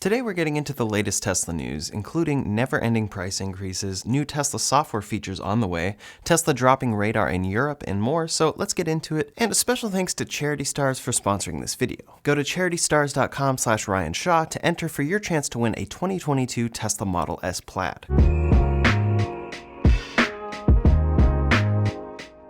Today we're getting into the latest Tesla news, including never-ending price increases, new Tesla software features on the way, Tesla dropping radar in Europe, and more, so let's get into it. And a special thanks to Charity Stars for sponsoring this video. Go to charitystars.com/Ryan Shaw to enter for your chance to win a 2022 Tesla Model S Plaid.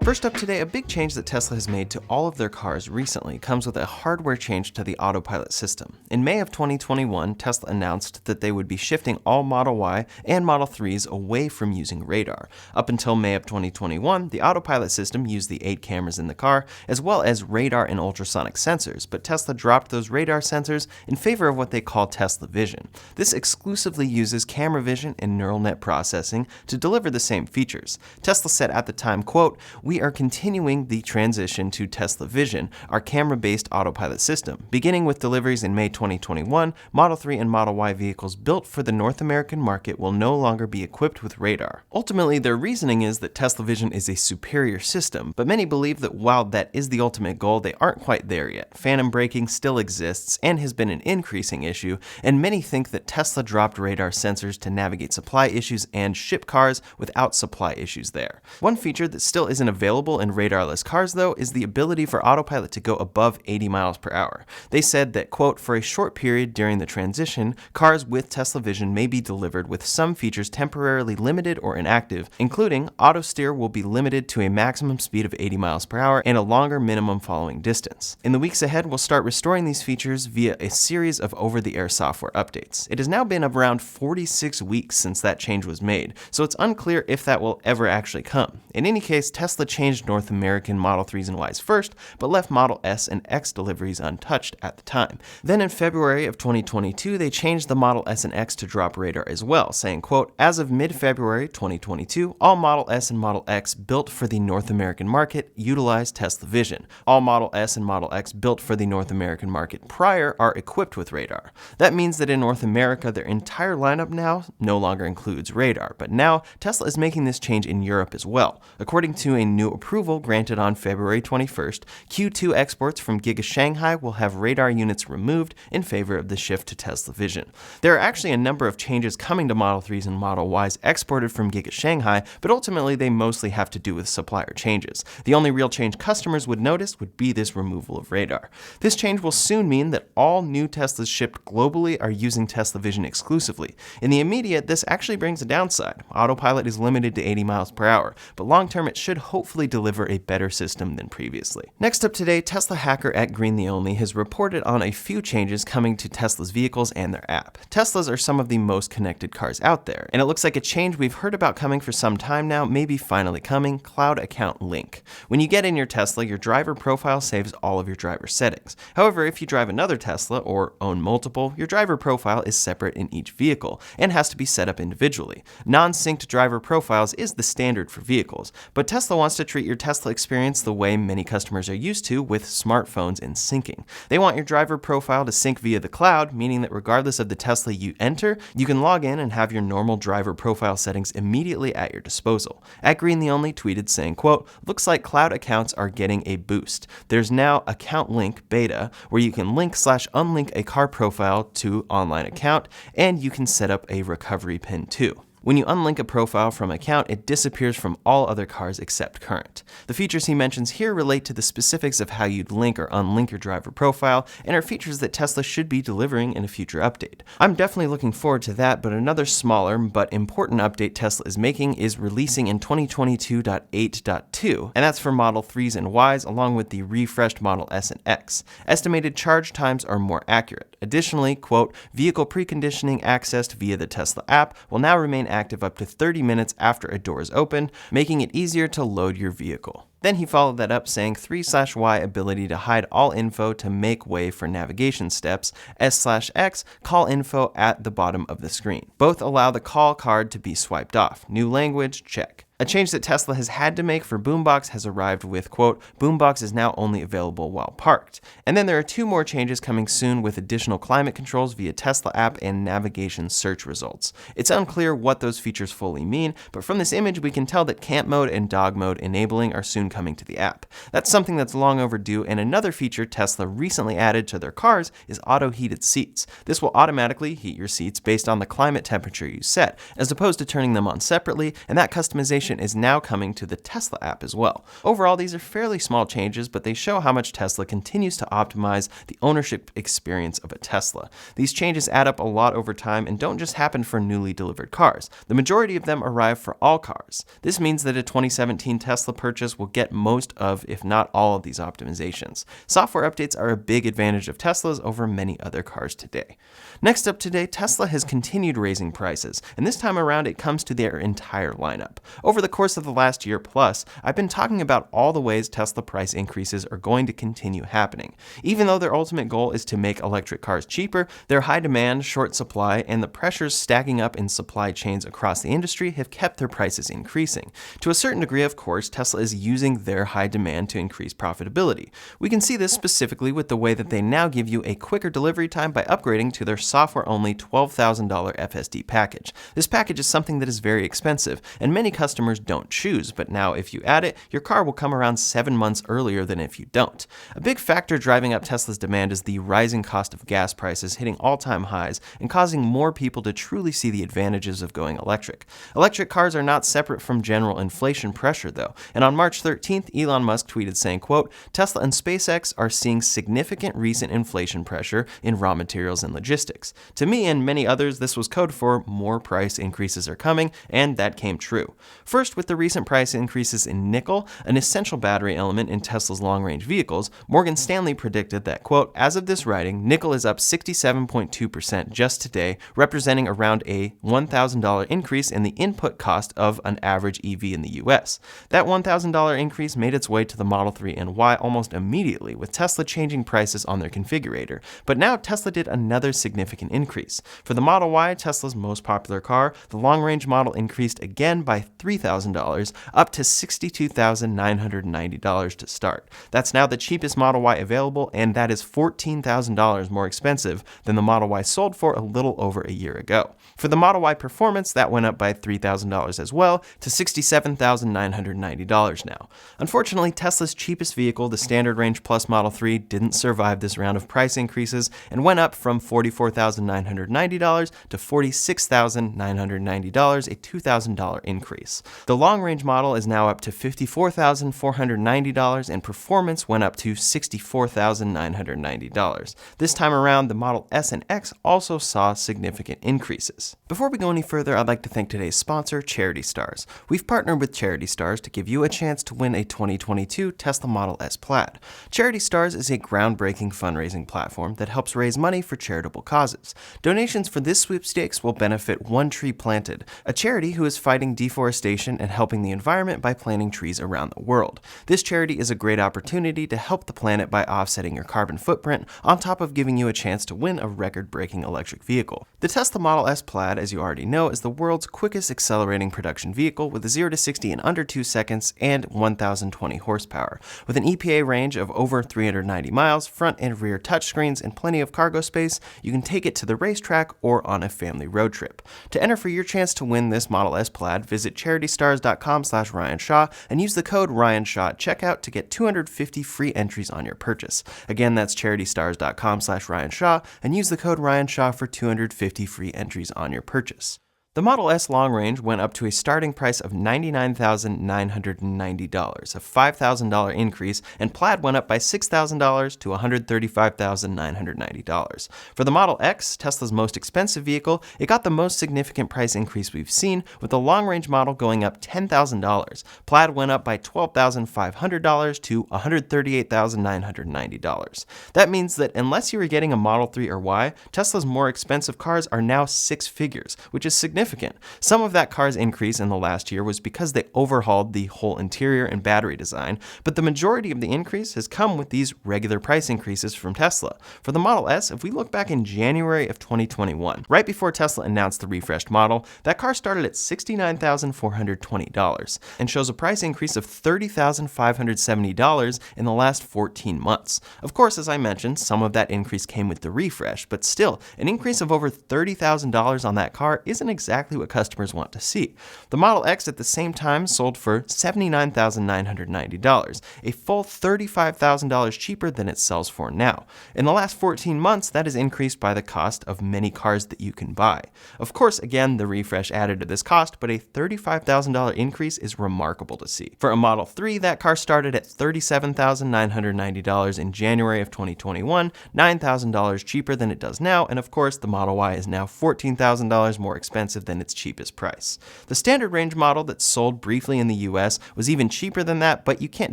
First up today, a big change that Tesla has made to all of their cars recently comes with a hardware change to the Autopilot system. In May of 2021, Tesla announced that they would be shifting all Model Y and Model 3s away from using radar. Up until May of 2021, the Autopilot system used the 8 cameras in the car, as well as radar and ultrasonic sensors, but Tesla dropped those radar sensors in favor of what they call Tesla Vision. This exclusively uses camera vision and neural net processing to deliver the same features. Tesla said at the time, quote, "We are continuing the transition to Tesla Vision, our camera-based Autopilot system. Beginning with deliveries in May 2021, Model 3 and Model Y vehicles built for the North American market will no longer be equipped with radar." Ultimately, their reasoning is that Tesla Vision is a superior system, but many believe that while that is the ultimate goal, they aren't quite there yet. Phantom braking still exists and has been an increasing issue, and many think that Tesla dropped radar sensors to navigate supply issues and ship cars without supply issues there. One feature that still isn't available in radarless cars, though, is the ability for Autopilot to go above 80 miles per hour. They said that, quote, "For a short period during the transition, cars with Tesla Vision may be delivered with some features temporarily limited or inactive, including auto steer will be limited to a maximum speed of 80 miles per hour and a longer minimum following distance. In the weeks ahead, we'll start restoring these features via a series of over-the-air software updates." It has now been around 46 weeks since that change was made, so it's unclear if that will ever actually come. In any case, Tesla changed North American Model 3s and Ys first, but left Model S and X deliveries untouched at the time. Then in February of 2022, they changed the Model S and X to drop radar as well, saying, quote, "As of mid-February 2022, all Model S and Model X built for the North American market utilize Tesla Vision. All Model S and Model X built for the North American market prior are equipped with radar." That means that in North America, their entire lineup now no longer includes radar, but now Tesla is making this change in Europe as well. According to a new approval granted on February 21st, Q2 exports from Giga Shanghai will have radar units removed in favor of the shift to Tesla Vision. There are actually a number of changes coming to Model 3s and Model Ys exported from Giga Shanghai, but ultimately they mostly have to do with supplier changes. The only real change customers would notice would be this removal of radar. This change will soon mean that all new Teslas shipped globally are using Tesla Vision exclusively. In the immediate, this actually brings a downside. Autopilot is limited to 80 miles per hour, but long-term it should hopefully deliver a better system than previously. Next up today, Tesla hacker @GreenTheOnly has reported on a few changes coming to Tesla's vehicles and their app. Teslas are some of the most connected cars out there, and it looks like a change we've heard about coming for some time now may be finally coming: Cloud Account Link. When you get in your Tesla, your driver profile saves all of your driver settings. However, if you drive another Tesla or own multiple, your driver profile is separate in each vehicle and has to be set up individually. Non-synced driver profiles is the standard for vehicles, but Tesla wants to treat your Tesla experience the way many customers are used to with smartphones and syncing. They want your driver profile to sync via the cloud, meaning that regardless of the Tesla you enter, you can log in and have your normal driver profile settings immediately at your disposal. @GreenTheOnly tweeted saying, quote, "Looks like cloud accounts are getting a boost. There's now Account Link Beta, where you can link/unlink a car profile to online account, and you can set up a recovery pin too. When you unlink a profile from account, it disappears from all other cars except current." The features he mentions here relate to the specifics of how you'd link or unlink your driver profile, and are features that Tesla should be delivering in a future update. I'm definitely looking forward to that, but another smaller but important update Tesla is making is releasing in 2022.8.2, and that's for Model 3s and Ys along with the refreshed Model S and X. Estimated charge times are more accurate. Additionally, quote, "Vehicle preconditioning accessed via the Tesla app will now remain active up to 30 minutes after a door is open, making it easier to load your vehicle." Then he followed that up saying 3/Y ability to hide all info to make way for navigation steps, S/X call info at the bottom of the screen. Both allow the call card to be swiped off. New language, check. A change that Tesla has had to make for Boombox has arrived with, quote, Boombox is now only available while parked. And then there are 2 more changes coming soon with additional climate controls via Tesla app and navigation search results. It's unclear what those features fully mean, but from this image we can tell that camp mode and dog mode enabling are soon coming to the app. That's something that's long overdue, and another feature Tesla recently added to their cars is auto heated seats. This will automatically heat your seats based on the climate temperature you set, as opposed to turning them on separately, and that customization is now coming to the Tesla app as well. Overall, these are fairly small changes, but they show how much Tesla continues to optimize the ownership experience of a Tesla. These changes add up a lot over time and don't just happen for newly delivered cars. The majority of them arrive for all cars. This means that a 2017 Tesla purchase will get most of, if not all of these optimizations. Software updates are a big advantage of Teslas over many other cars today. Next up today, Tesla has continued raising prices, and this time around it comes to their entire lineup. Over the course of the last year plus, I've been talking about all the ways Tesla price increases are going to continue happening. Even though their ultimate goal is to make electric cars cheaper, their high demand, short supply, and the pressures stacking up in supply chains across the industry have kept their prices increasing. To a certain degree, of course, Tesla is using their high demand to increase profitability. We can see this specifically with the way that they now give you a quicker delivery time by upgrading to their software-only $12,000 FSD package. This package is something that is very expensive, and many customers don't choose, but now if you add it, your car will come around 7 months earlier than if you don't. A big factor driving up Tesla's demand is the rising cost of gas prices hitting all-time highs and causing more people to truly see the advantages of going electric. Electric cars are not separate from general inflation pressure, though, and on March 13th, Elon Musk tweeted saying, quote, Tesla and SpaceX are seeing significant recent inflation pressure in raw materials and logistics. To me and many others, this was code for more price increases are coming, and that came true. First, with the recent price increases in nickel, an essential battery element in Tesla's long-range vehicles, Morgan Stanley predicted that, quote, as of this writing, nickel is up 67.2% just today, representing around a $1,000 increase in the input cost of an average EV in the US. That $1,000 increase made its way to the Model 3 and Y almost immediately, with Tesla changing prices on their configurator. But now Tesla did another significant increase. For the Model Y, Tesla's most popular car, the long-range model increased again by $3,000, up to $62,990 to start. That's now the cheapest Model Y available, and that is $14,000 more expensive than the Model Y sold for a little over a year ago. For the Model Y Performance, that went up by $3,000 as well, to $67,990 now. Unfortunately, Tesla's cheapest vehicle, the Standard Range Plus Model 3, didn't survive this round of price increases and went up from $44,990 to $46,990, a $2,000 increase. The long-range model is now up to $54,490, and Performance went up to $64,990. This time around, the Model S and X also saw significant increases. Before we go any further, I'd like to thank today's sponsor, Charity Stars. We've partnered with Charity Stars to give you a chance to win a 2022 Tesla Model S Plaid. Charity Stars is a groundbreaking fundraising platform that helps raise money for charitable causes. Donations for this sweepstakes will benefit One Tree Planted, a charity who is fighting deforestation and helping the environment by planting trees around the world. This charity is a great opportunity to help the planet by offsetting your carbon footprint, on top of giving you a chance to win a record-breaking electric vehicle. The Tesla Model S Plaid, as you already know, is the world's quickest accelerating production vehicle with a 0 to 60 in under 2 seconds and 1,020 horsepower. With an EPA range of over 390 miles, front and rear touchscreens, and plenty of cargo space, you can take it to the racetrack or on a family road trip. To enter for your chance to win this Model S Plaid, visit CharityStars.com/RyanShaw and use the code RyanShaw at checkout to get 250 free entries on your purchase. Again, that's CharityStars.com/RyanShaw and use the code RyanShaw for 250 free entries on your purchase. The Model S long range went up to a starting price of $99,990, a $5,000 increase, and Plaid went up by $6,000 to $135,990. For the Model X, Tesla's most expensive vehicle, it got the most significant price increase we've seen, with the long-range model going up $10,000. Plaid went up by $12,500 to $138,990. That means that unless you were getting a Model 3 or Y, Tesla's more expensive cars are now 6 figures, which is significant significant. Some of that car's increase in the last year was because they overhauled the whole interior and battery design, but the majority of the increase has come with these regular price increases from Tesla. For the Model S, if we look back in January of 2021, right before Tesla announced the refreshed model, that car started at $69,420 and shows a price increase of $30,570 in the last 14 months. Of course, as I mentioned, some of that increase came with the refresh, but still, an increase of over $30,000 on that car isn't exactly what customers want to see. The Model X at the same time sold for $79,990, a full $35,000 cheaper than it sells for now. In the last 14 months, that is increased by the cost of many cars that you can buy. Of course, again, the refresh added to this cost, but a $35,000 increase is remarkable to see. For a Model 3, that car started at $37,990 in January of 2021, $9,000 cheaper than it does now, and of course, the Model Y is now $14,000 more expensive than its cheapest price. The standard range model that sold briefly in the US was even cheaper than that, but you can't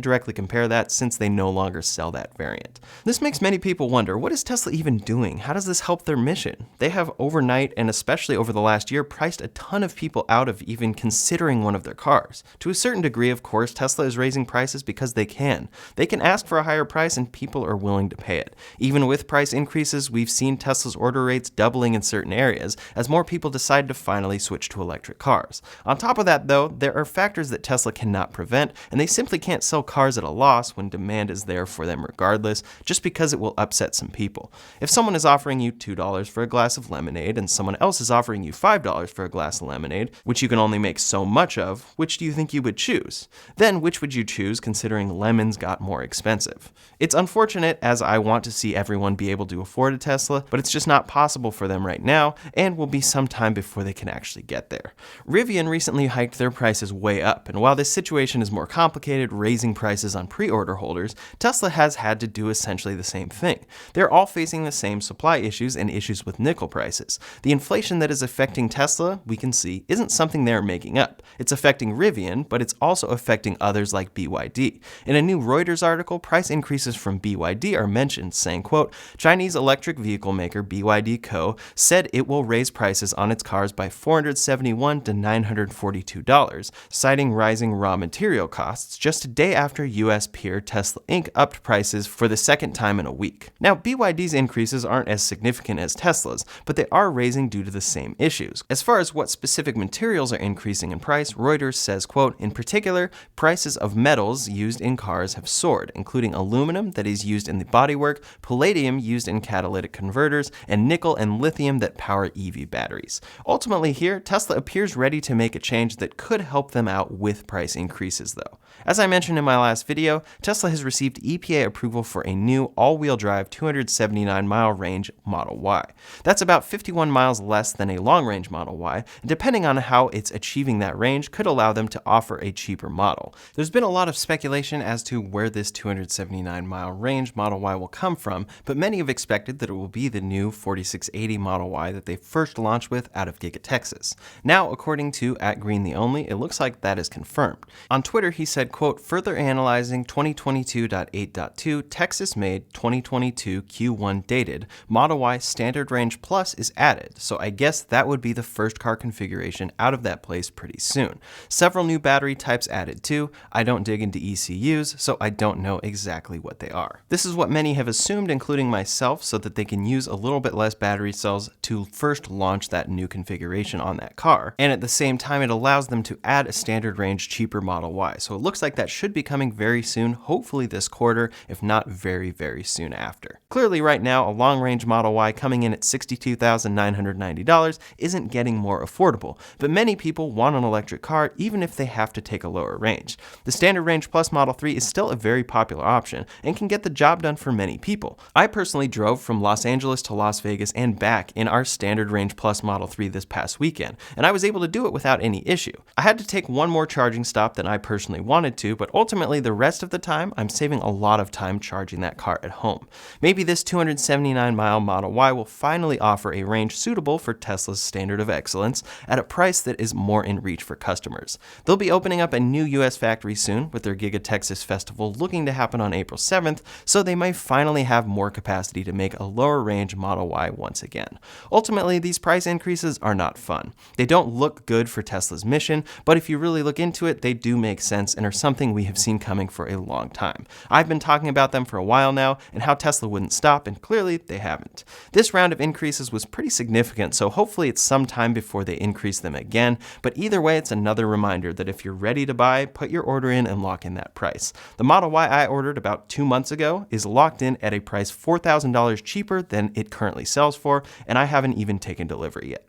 directly compare that since they no longer sell that variant. This makes many people wonder, what is Tesla even doing? How does this help their mission? They have overnight, and especially over the last year, priced a ton of people out of even considering one of their cars. To a certain degree, of course, Tesla is raising prices because they can. They can ask for a higher price and people are willing to pay it. Even with price increases, we've seen Tesla's order rates doubling in certain areas as more people decide to finally switch to electric cars. On top of that, though, there are factors that Tesla cannot prevent, and they simply can't sell cars at a loss when demand is there for them regardless, just because it will upset some people. If someone is offering you $2 for a glass of lemonade and someone else is offering you $5 for a glass of lemonade, which you can only make so much of, which do you think you would choose? Then which would you choose considering lemons got more expensive? It's unfortunate, as I want to see everyone be able to afford a Tesla, but it's just not possible for them right now and will be some time before they can actually get there. Rivian recently hiked their prices way up, and while this situation is more complicated, raising prices on pre-order holders, Tesla has had to do essentially the same thing. They're all facing the same supply issues and issues with nickel prices. The inflation that is affecting Tesla, we can see, isn't something they're making up. It's affecting Rivian, but it's also affecting others like BYD. In a new Reuters article, price increases from BYD are mentioned, saying, quote, Chinese electric vehicle maker BYD Co. said it will raise prices on its cars by $471 to $942, citing rising raw material costs just a day after US peer Tesla Inc. upped prices for the second time in a week. Now, BYD's increases aren't as significant as Tesla's, but they are raising due to the same issues. As far as what specific materials are increasing in price, Reuters says, quote, in particular, prices of metals used in cars have soared, including aluminum that is used in the bodywork, palladium used in catalytic converters, and nickel and lithium that power EV batteries. Ultimately here, Tesla appears ready to make a change that could help them out with price increases though. As I mentioned in my last video, Tesla has received EPA approval for a new all-wheel drive 279-mile range Model Y. That's about 51 miles less than a long-range Model Y, and depending on how it's achieving that range could allow them to offer a cheaper model. There's been a lot of speculation as to where this 279-mile range Model Y will come from, but many have expected that it will be the new 4680 Model Y that they first launched with out of Giga Texas. Now, according to @GreenTheOnly, it looks like that is confirmed. On Twitter, he said, quote, further analyzing 2022.8.2 Texas-made 2022 Q1 dated Model Y Standard Range Plus is added, so I guess that would be the first car configuration out of that place pretty soon. Several new battery types added too. I don't dig into ECUs, so I don't know exactly what they are. This is what many have assumed, including myself, so that they can use a little bit less battery cells to first launch that new configuration on that car, and at the same time it allows them to add a standard range cheaper Model Y. So it looks like that should be coming very soon, hopefully this quarter, if not very, very soon after. Clearly right now, a long-range Model Y coming in at $62,990 isn't getting more affordable, but many people want an electric car even if they have to take a lower range. The Standard Range Plus Model 3 is still a very popular option and can get the job done for many people. I personally drove from Los Angeles to Las Vegas and back in our Standard Range Plus Model 3 this past weekend, and I was able to do it without any issue. I had to take one more charging stop than I personally wanted to, but ultimately the rest of the time, I'm saving a lot of time charging that car at home. Maybe this 279-mile Model Y will finally offer a range suitable for Tesla's standard of excellence at a price that is more in reach for customers. They'll be opening up a new US factory soon with their Giga Texas Festival looking to happen on April 7th, so they might finally have more capacity to make a lower range Model Y once again. Ultimately, these price increases are not aren't fun. They don't look good for Tesla's mission, but if you really look into it, they do make sense and are something we have seen coming for a long time. I've been talking about them for a while now and how Tesla wouldn't stop, and clearly they haven't. This round of increases was pretty significant, so hopefully it's some time before they increase them again, but either way, it's another reminder that if you're ready to buy, put your order in and lock in that price. The Model Y I ordered about 2 months ago is locked in at a price $4,000 cheaper than it currently sells for, and I haven't even taken delivery yet.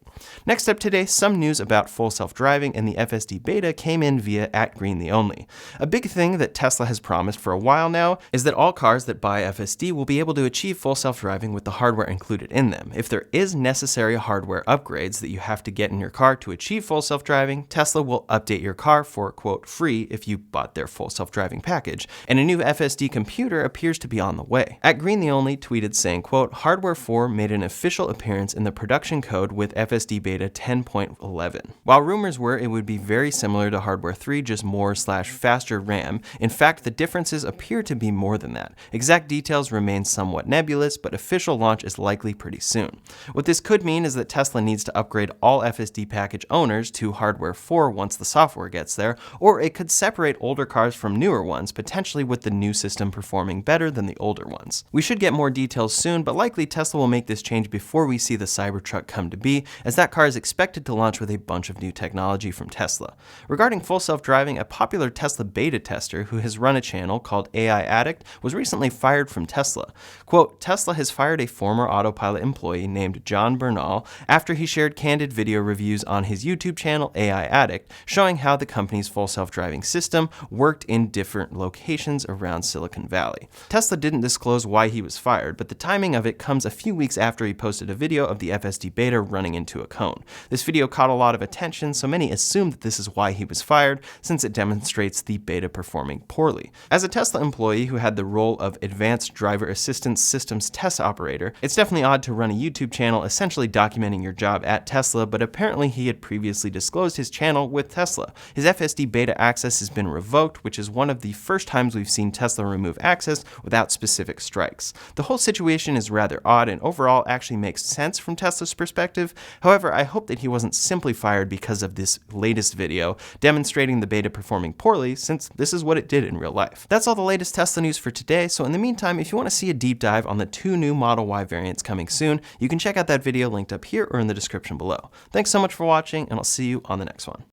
Next up today, some news about full self-driving, and the FSD Beta came in via @GreenTheOnly. A big thing that Tesla has promised for a while now is that all cars that buy FSD will be able to achieve full self-driving with the hardware included in them. If there is necessary hardware upgrades that you have to get in your car to achieve full self-driving, Tesla will update your car for, quote, free if you bought their full self-driving package, and a new FSD computer appears to be on the way. @GreenTheOnly tweeted saying, quote, Hardware 4 made an official appearance in the production code with FSD Beta 10.11. While rumors were it would be very similar to Hardware 3, just more/faster RAM, in fact the differences appear to be more than that. Exact details remain somewhat nebulous, but official launch is likely pretty soon. What this could mean is that Tesla needs to upgrade all FSD package owners to Hardware 4 once the software gets there, or it could separate older cars from newer ones, potentially with the new system performing better than the older ones. We should get more details soon, but likely Tesla will make this change before we see the Cybertruck come to be, as that car is expected to launch with a bunch of new technology from Tesla. Regarding full self-driving, a popular Tesla beta tester who has run a channel called AI Addict was recently fired from Tesla. Quote, Tesla has fired a former Autopilot employee named John Bernal after he shared candid video reviews on his YouTube channel AI Addict, showing how the company's full self-driving system worked in different locations around Silicon Valley. Tesla didn't disclose why he was fired, but the timing of it comes a few weeks after he posted a video of the FSD Beta running into a cone. This video caught a lot of attention, so many assume that this is why he was fired, since it demonstrates the beta performing poorly. As a Tesla employee who had the role of Advanced Driver Assistance Systems Test Operator, it's definitely odd to run a YouTube channel essentially documenting your job at Tesla, but apparently he had previously disclosed his channel with Tesla. His FSD Beta access has been revoked, which is one of the first times we've seen Tesla remove access without specific strikes. The whole situation is rather odd and overall actually makes sense from Tesla's perspective. However, I hope that he wasn't simply fired because of this latest video demonstrating the beta performing poorly, since this is what it did in real life. That's all the latest Tesla news for today, so in the meantime, if you want to see a deep dive on the 2 new Model Y variants coming soon, you can check out that video linked up here or in the description below. Thanks so much for watching, and I'll see you on the next one.